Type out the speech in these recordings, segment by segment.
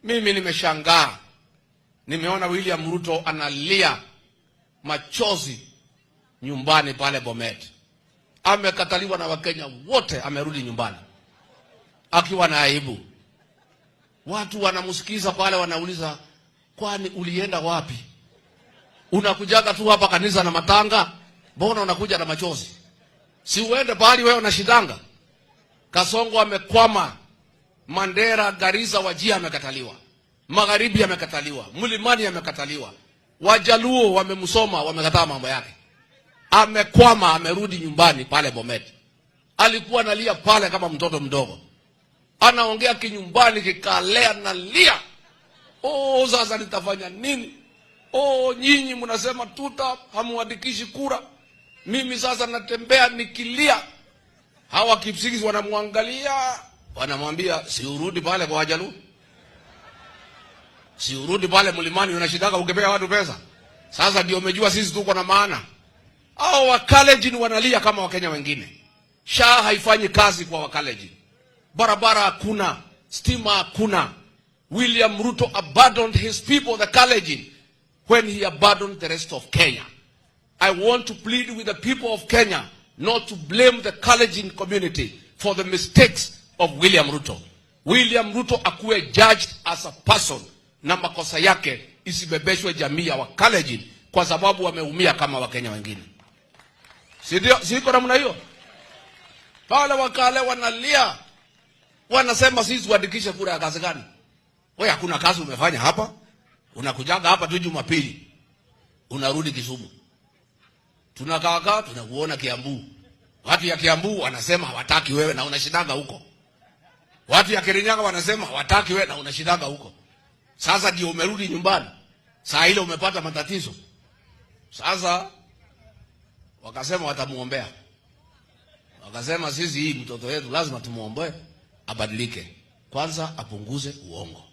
Mimi nimeshangaa, nimeona William Ruto analia machozi nyumbani pale Bomet. Amekataliwa na Wakenya wote, amerudi nyumbani akiwa na aibu. Watu wanamsikiza pale, wanauliza, kwani ulienda wapi? Unakujaga tu hapa kanisa na matanga, mbona unakuja na machozi? Si uende pahali wewe unashidanga. Kasongo amekwama, Mandera, Garissa, Wajir amekataliwa, Magharibi amekataliwa, Mlimani amekataliwa, Wajaluo wamemsoma, wamekataa mambo yake. Amekwama, amerudi nyumbani pale Bomet. Alikuwa analia pale kama mtoto mdogo, anaongea kinyumbani kikalea, nalia. Sasa nitafanya nini? Nyinyi mnasema tuta hamuandikishi kura, mimi sasa natembea nikilia. Hawa Kipsigis wanamwangalia, wanamwambia, si urudi pale kwa Wajaluo, si urudi pale Mlimani, unashidaka ukipea watu pesa. Sasa ndio umejua sisi tuko na maana. Hao Wakalenjin wanalia kama Wakenya wengine. SHA haifanyi kazi kwa Wakalenjin, barabara hakuna, stima hakuna. William Ruto abandoned his people, the Kalenjin, when he abandoned the rest of Kenya. I want to plead with the people of Kenya not to blame the Kalenjin community for the mistakes of William Ruto. William Ruto akuwe judged as a person, na makosa yake isibebeshwe jamii ya Wakalenjin kwa sababu wameumia kama Wakenya wengine. Siko namna hiyo. Pale Wakale wanalia, wanasema sisi tuandikishe kura ya kazi gani? Wewe hakuna kazi umefanya hapa, unakujaga hapa tu Jumapili, unarudi Kisumu. Tunakaa tunakuona Kiambu. Watu ya Kiambu wanasema hawataki wewe na unashindaga huko. Watu ya Kirinyaga wanasema hawataki wewe na unashindaga huko. Sasa ndio umerudi nyumbani. Saa ile umepata matatizo. Sasa wakasema watamuombea. Wakasema sisi hii mtoto wetu lazima tumuombe abadilike. Kwanza apunguze uongo.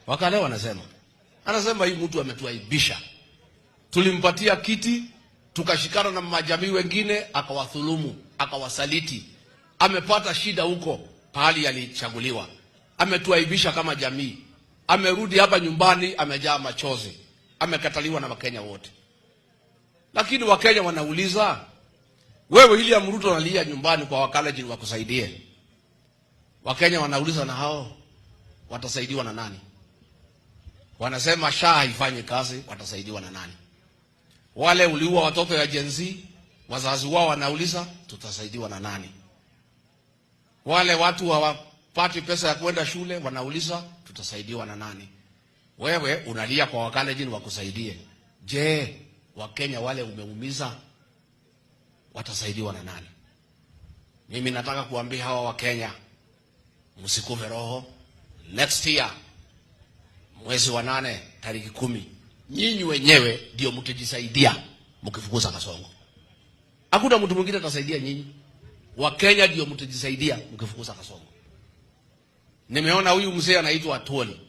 Wakale anasema hii mtu ametuaibisha. Tulimpatia kiti, tukashikana na majamii wengine, akawadhulumu, akawasaliti. Amepata shida huko pahali alichaguliwa. Ametuaibisha kama jamii. Amerudi hapa nyumbani amejaa machozi. Amekataliwa na Wakenya wote. Lakini Wakenya wanauliza, wewe William Ruto analia nyumbani kwa Wakalenjin wakusaidie. Wakenya wanauliza, na hao watasaidiwa na nani? Wanasema SHA haifanyi kazi, watasaidiwa na nani? Wale uliua watoto ya Gen Z, wazazi wao wanauliza, tutasaidiwa na nani? Wale watu hawapati pesa ya kwenda shule, wanauliza, tutasaidiwa na nani? Wewe unalia kwa Wakalenjin wakusaidie. Je, Wakenya wale umeumiza watasaidiwa na nani? Mimi nataka kuambia hawa Wakenya, msikufe roho. Next year, mwezi wa 8 tarehe 10, nyinyi wenyewe ndio mtajisaidia mkifukuza Kasongo. Hakuna mtu mwingine atasaidia nyinyi. Wakenya ndio mtajisaidia mkifukuza Kasongo. Nimeona huyu mzee anaitwa Atwoli.